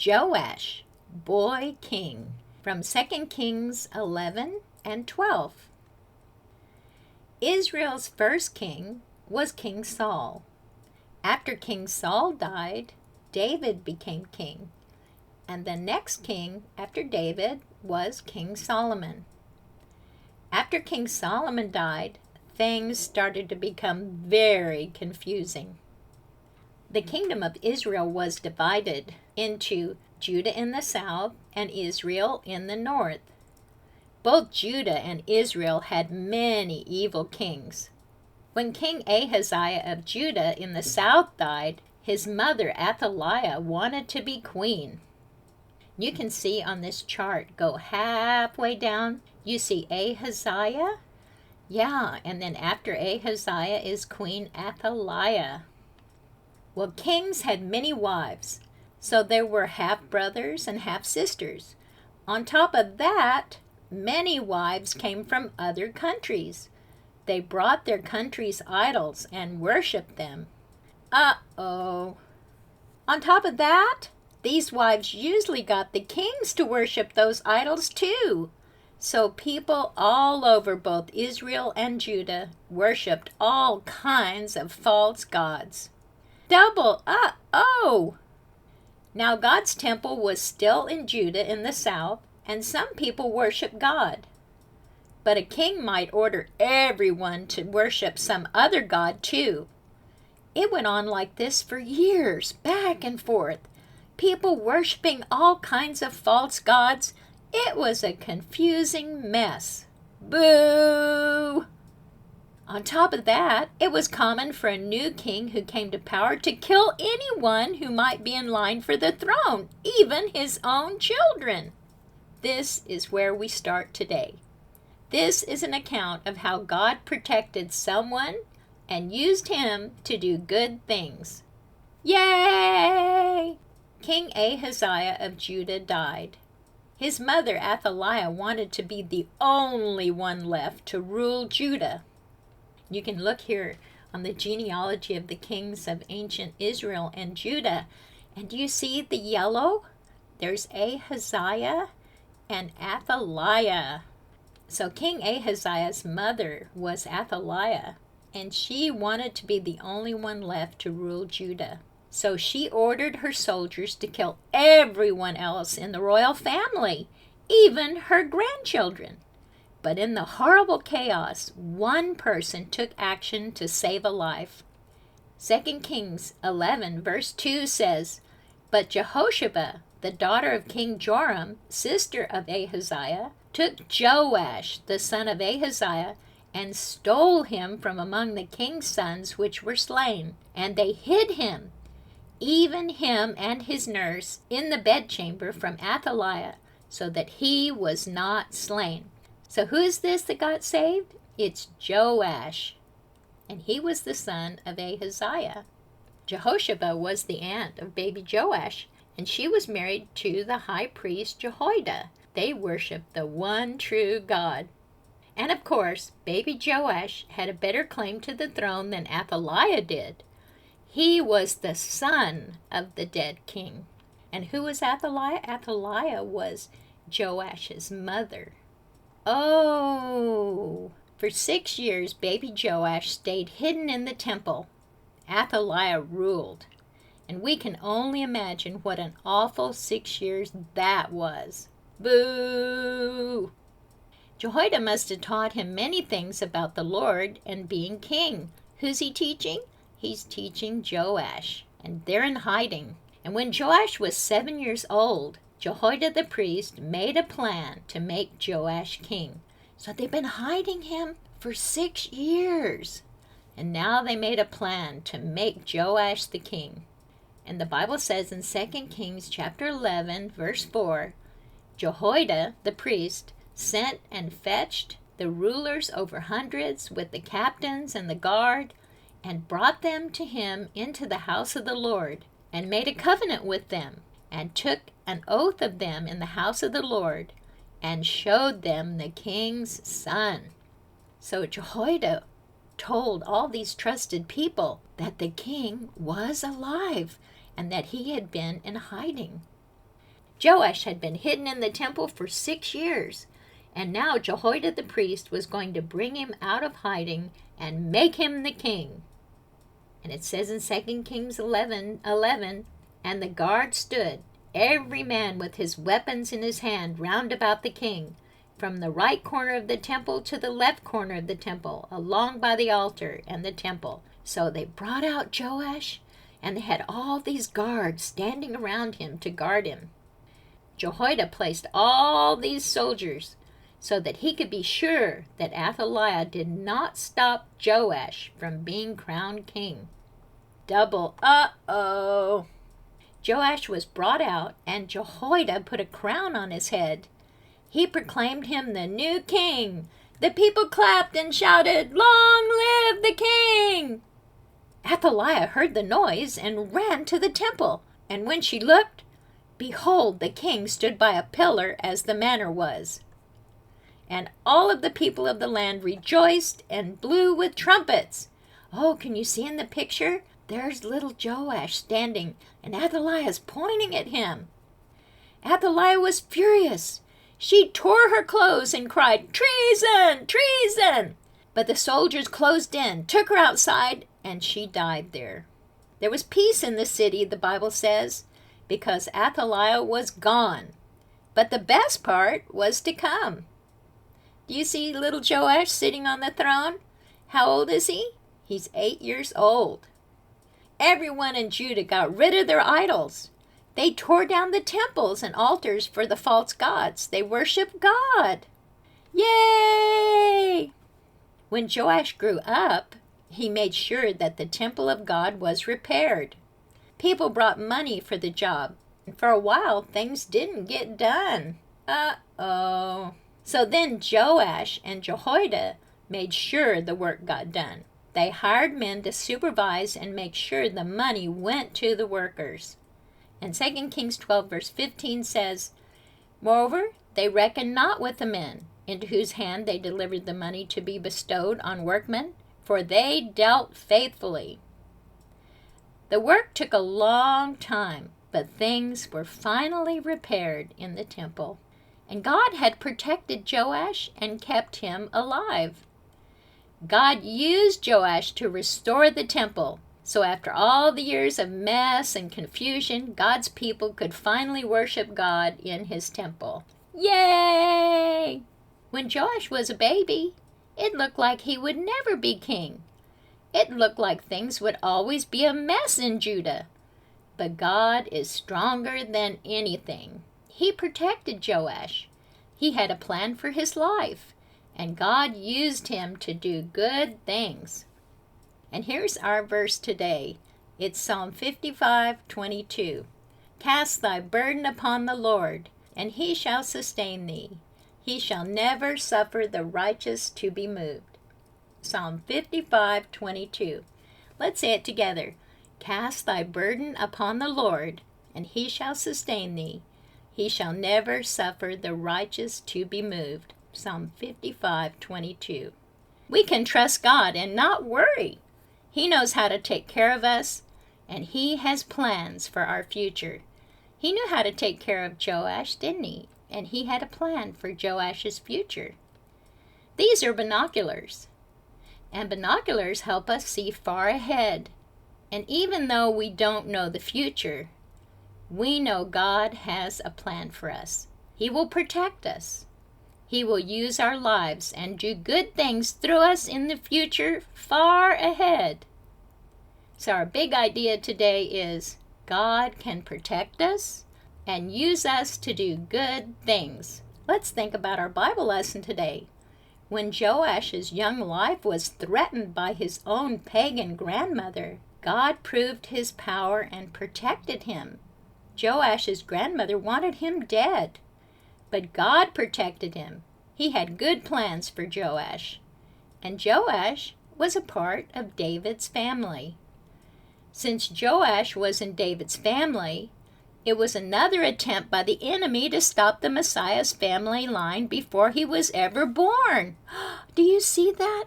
Joash, boy king, from 2 Kings 11 and 12. Israel's first king was King Saul. After King Saul died, David became king, and the next king after David was King Solomon. After King Solomon died, things started to become very confusing. The kingdom of Israel was divided into Judah in the south and Israel in the north. Both Judah and Israel had many evil kings. When King Ahaziah of Judah in the south died, his mother Athaliah wanted to be queen. You can see on this chart, go halfway down, you see Ahaziah. Yeah, and then after Ahaziah is Queen Athaliah. Well, kings had many wives, so there were half-brothers and half-sisters. On top of that, many wives came from other countries. They brought their country's idols and worshipped them. Uh-oh. On top of that, these wives usually got the kings to worship those idols too. So people all over both Israel and Judah worshipped all kinds of false gods. Double uh-oh! Now God's temple was still in Judah in the south, and some people worshiped God. But a king might order everyone to worship some other god too. It went on like this for years, back and forth. People worshiping all kinds of false gods. It was a confusing mess. Boo! On top of that, it was common for a new king who came to power to kill anyone who might be in line for the throne, even his own children. This is where we start today. This is an account of how God protected someone and used him to do good things. Yay! King Ahaziah of Judah died. His mother Athaliah wanted to be the only one left to rule Judah. You can look here on the genealogy of the kings of ancient Israel and Judah. And do you see the yellow? There's Ahaziah and Athaliah. So King Ahaziah's mother was Athaliah, and she wanted to be the only one left to rule Judah. So she ordered her soldiers to kill everyone else in the royal family, even her grandchildren. But in the horrible chaos, one person took action to save a life. 2 Kings 11 verse 2 says, "But Jehoshaphat, the daughter of King Joram, sister of Ahaziah, took Joash, the son of Ahaziah, and stole him from among the king's sons which were slain. And they hid him, even him and his nurse, in the bedchamber from Athaliah, so that he was not slain." So who is this that got saved? It's Joash, and he was the son of Ahaziah. Jehoshaphat was the aunt of baby Joash, and she was married to the high priest Jehoiada. They worshiped the one true God. And of course, baby Joash had a better claim to the throne than Athaliah did. He was the son of the dead king. And who was Athaliah? Athaliah was Joash's mother. Oh, for 6 years, baby Joash stayed hidden in the temple. Athaliah ruled, and we can only imagine what an awful 6 years that was. Boo! Jehoiada must have taught him many things about the Lord and being king. Who's he teaching? He's teaching Joash, and they're in hiding. And when Joash was 7 years old, Jehoiada the priest made a plan to make Joash king. So they've been hiding him for 6 years. And now they made a plan to make Joash the king. And the Bible says in 2 Kings chapter 11, verse 4, Jehoiada the priest sent and fetched the rulers over hundreds with the captains and the guard, and brought them to him into the house of the Lord, and made a covenant with them, and took an oath of them in the house of the Lord, and showed them the king's son. So Jehoiada told all these trusted people that the king was alive and that he had been in hiding. Joash had been hidden in the temple for 6 years, and now Jehoiada the priest was going to bring him out of hiding and make him the king. And it says in 2 Kings 11:11, and the guard stood, every man with his weapons in his hand, round about the king, from the right corner of the temple to the left corner of the temple, along by the altar and the temple. So they brought out Joash, and they had all these guards standing around him to guard him. Jehoiada placed all these soldiers so that he could be sure that Athaliah did not stop Joash from being crowned king. Double uh-oh. Joash was brought out, and Jehoiada put a crown on his head. He proclaimed him the new king. The people clapped and shouted, "Long live the king!" Athaliah heard the noise and ran to the temple, and when she looked, behold, the king stood by a pillar as the manner was. And all of the people of the land rejoiced and blew with trumpets. Oh, can you see in the picture? There's little Joash standing, and Athaliah's pointing at him. Athaliah was furious. She tore her clothes and cried, "Treason! Treason!" But the soldiers closed in, took her outside, and she died there. There was peace in the city, the Bible says, because Athaliah was gone. But the best part was to come. Do you see little Joash sitting on the throne? How old is he? He's 8 years old. Everyone in Judah got rid of their idols. They tore down the temples and altars for the false gods. They worshiped God. Yay! When Joash grew up, he made sure that the temple of God was repaired. People brought money for the job, and for a while things didn't get done. Uh-oh. So then Joash and Jehoiada made sure the work got done. They hired men to supervise and make sure the money went to the workers. And 2 Kings 12 verse 15 says, "Moreover, they reckoned not with the men, into whose hand they delivered the money to be bestowed on workmen, for they dealt faithfully." The work took a long time, but things were finally repaired in the temple. And God had protected Joash and kept him alive. God used Joash to restore the temple. So after all the years of mess and confusion, God's people could finally worship God in his temple. Yay! When Joash was a baby, it looked like he would never be king. It looked like things would always be a mess in Judah. But God is stronger than anything. He protected Joash. He had a plan for his life, and God used him to do good things. And here's our verse today. It's Psalm 55:22. "Cast thy burden upon the Lord, and he shall sustain thee. He shall never suffer the righteous to be moved." Psalm 55:22. Let's say it together. "Cast thy burden upon the Lord, and he shall sustain thee. He shall never suffer the righteous to be moved." Psalm 55:22. We can trust God and not worry. He knows how to take care of us, and he has plans for our future. He knew how to take care of Joash, didn't he? And he had a plan for Joash's future. These are binoculars, and binoculars help us see far ahead. And even though we don't know the future, we know God has a plan for us. He will protect us. He will use our lives and do good things through us in the future far ahead. So our big idea today is God can protect us and use us to do good things. Let's think about our Bible lesson today. When Joash's young life was threatened by his own pagan grandmother, God proved his power and protected him. Joash's grandmother wanted him dead, but God protected him. He had good plans for Joash, and Joash was a part of David's family. Since Joash was in David's family, it was another attempt by the enemy to stop the Messiah's family line before he was ever born. Do you see that?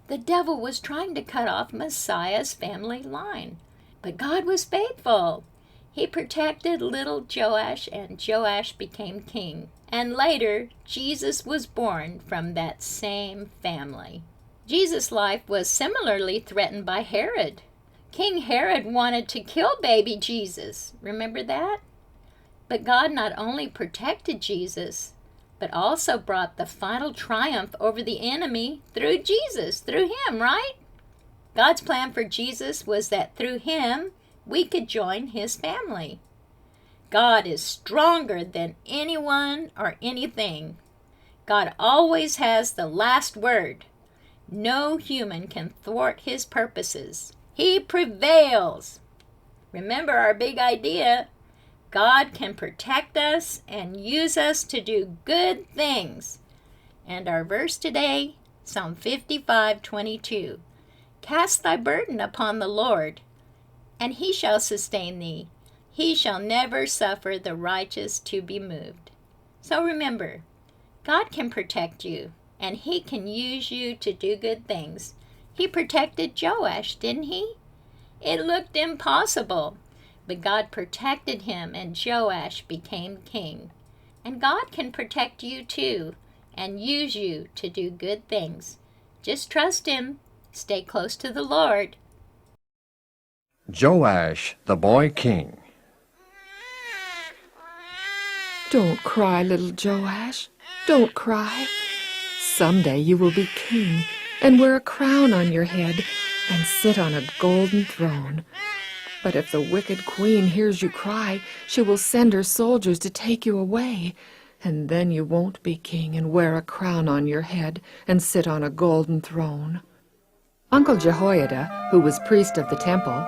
The devil was trying to cut off Messiah's family line, but God was faithful. He protected little Joash, and Joash became king. And later, Jesus was born from that same family. Jesus' life was similarly threatened by Herod. King Herod wanted to kill baby Jesus. Remember that? But God not only protected Jesus, but also brought the final triumph over the enemy through Jesus, through him, right? God's plan for Jesus was that through him, we could join his family. God is stronger than anyone or anything. God always has the last word. No human can thwart his purposes. He prevails. Remember our big idea. God can protect us and use us to do good things. And our verse today, Psalm 55:22. Cast thy burden upon the Lord, and he shall sustain thee. He shall never suffer the righteous to be moved. So remember, God can protect you, and he can use you to do good things. He protected Joash, didn't he? It looked impossible, but God protected him, and Joash became king. And God can protect you too, and use you to do good things. Just trust him. Stay close to the Lord. Joash, the boy king. Don't cry, little Joash. Don't cry. Someday you will be king and wear a crown on your head and sit on a golden throne. But if the wicked queen hears you cry, she will send her soldiers to take you away, and then you won't be king and wear a crown on your head and sit on a golden throne. Uncle Jehoiada, who was priest of the temple,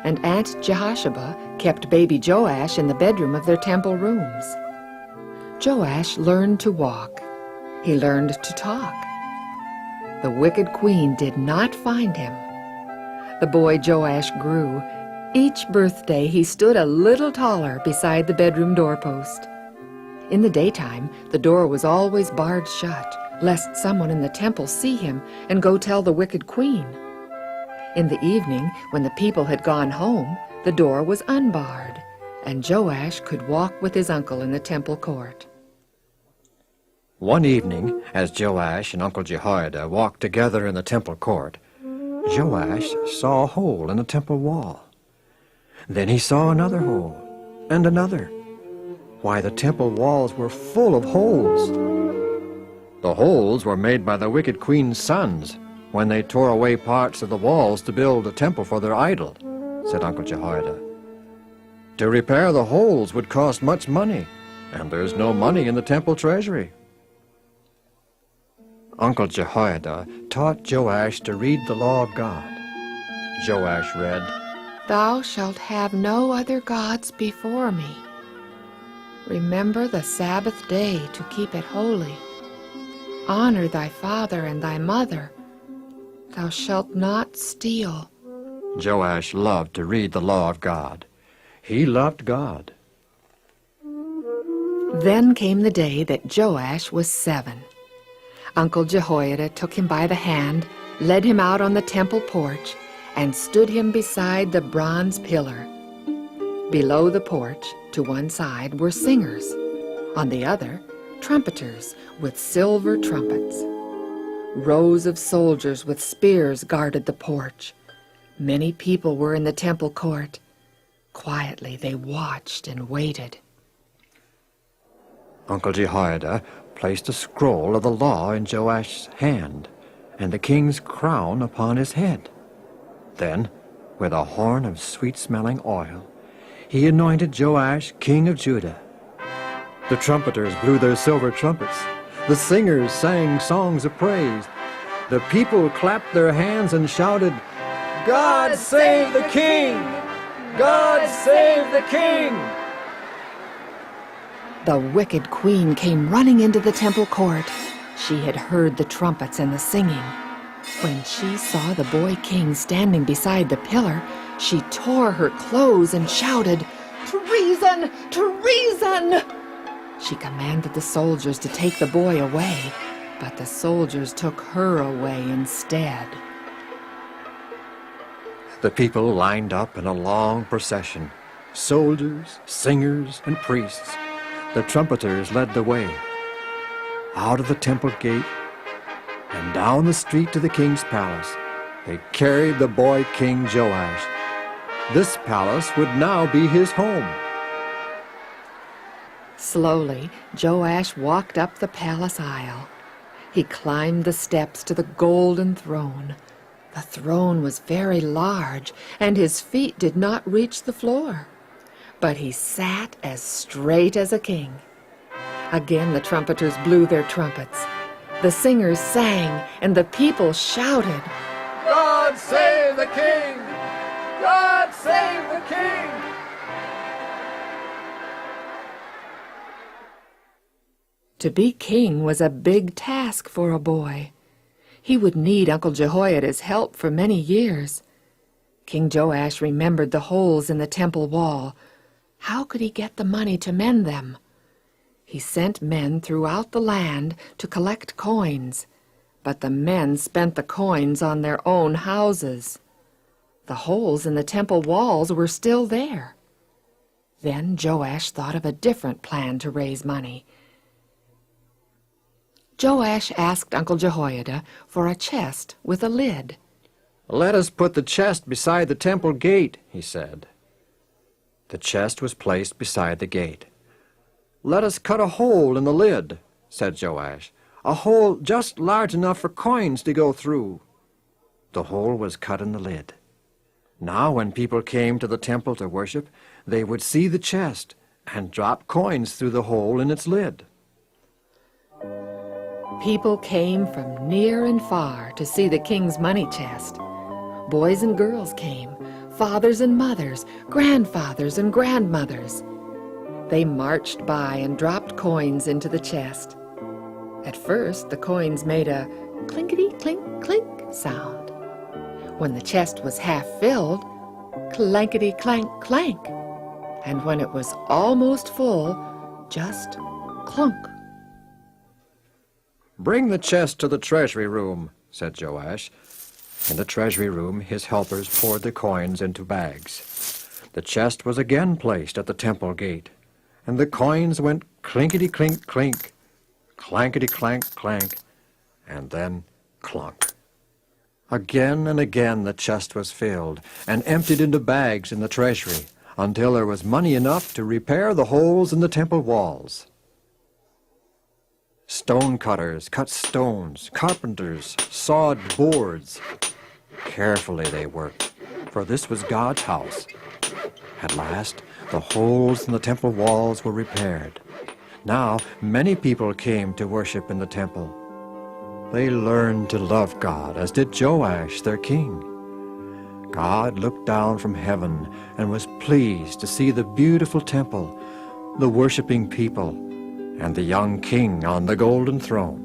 and Aunt Jehosheba kept baby Joash in the bedroom of their temple rooms. Joash learned to walk. He learned to talk. The wicked queen did not find him. The boy Joash grew. Each birthday he stood a little taller beside the bedroom doorpost. In the daytime, the door was always barred shut, lest someone in the temple see him and go tell the wicked queen. In the evening, when the people had gone home, the door was unbarred, and Joash could walk with his uncle in the temple court. One evening, as Joash and Uncle Jehoiada walked together in the temple court, Joash saw a hole in the temple wall. Then he saw another hole, and another. Why, the temple walls were full of holes. The holes were made by the wicked queen's sons when they tore away parts of the walls to build a temple for their idol, said Uncle Jehoiada. To repair the holes would cost much money, and there's no money in the temple treasury. Uncle Jehoiada taught Joash to read the law of God. Joash read, Thou shalt have no other gods before me. Remember the Sabbath day to keep it holy. Honor thy father and thy mother. Thou shalt not steal. Joash loved to read the law of God. He loved God. Then came the day that Joash was 7. Uncle Jehoiada took him by the hand, led him out on the temple porch, and stood him beside the bronze pillar. Below the porch, to one side, were singers. On the other, trumpeters with silver trumpets. Rows of soldiers with spears guarded the porch. Many people were in the temple court. Quietly they watched and waited. Uncle Jehoiada placed a scroll of the law in Joash's hand, and the king's crown upon his head. Then, with a horn of sweet-smelling oil, he anointed Joash king of Judah. The trumpeters blew their silver trumpets. The singers sang songs of praise. The people clapped their hands and shouted, God save the king! God save the king! The wicked queen came running into the temple court. She had heard the trumpets and the singing. When she saw the boy king standing beside the pillar, she tore her clothes and shouted, Treason! Treason! She commanded the soldiers to take the boy away, but the soldiers took her away instead. The people lined up in a long procession. Soldiers, singers, and priests, the trumpeters led the way. Out of the temple gate and down the street to the king's palace, they carried the boy King Joash. This palace would now be his home. Slowly, Joash walked up the palace aisle. He climbed the steps to the golden throne. The throne was very large, and his feet did not reach the floor. But he sat as straight as a king. Again the trumpeters blew their trumpets. The singers sang, and the people shouted, God save the king! God save the king! To be king was a big task for a boy. He would need Uncle Jehoiada's help for many years. King Joash remembered the holes in the temple wall. How could he get the money to mend them? He sent men throughout the land to collect coins, but the men spent the coins on their own houses. The holes in the temple walls were still there. Then Joash thought of a different plan to raise money. Joash asked Uncle Jehoiada for a chest with a lid. Let us put the chest beside the temple gate, he said. The chest was placed beside the gate. Let us cut a hole in the lid, said Joash, a hole just large enough for coins to go through. The hole was cut in the lid. Now when people came to the temple to worship, they would see the chest and drop coins through the hole in its lid. People came from near and far to see the king's money chest. Boys and girls came, fathers and mothers, grandfathers and grandmothers. They marched by and dropped coins into the chest. At first, the coins made a clinkety-clink-clink sound. When the chest was half filled, clankety-clank-clank. And when it was almost full, just clunk. Bring the chest to the treasury room, said Joash. In the treasury room, his helpers poured the coins into bags. The chest was again placed at the temple gate, and the coins went clinkety-clink-clink, clankety-clank-clank, and then clunk. Again and again the chest was filled and emptied into bags in the treasury until there was money enough to repair the holes in the temple walls. Stone cutters cut stones, carpenters sawed boards. Carefully they worked, for this was God's house. At last, the holes in the temple walls were repaired. Now, many people came to worship in the temple. They learned to love God, as did Joash, their king. God looked down from heaven and was pleased to see the beautiful temple, the worshiping people, and the young king on the golden throne.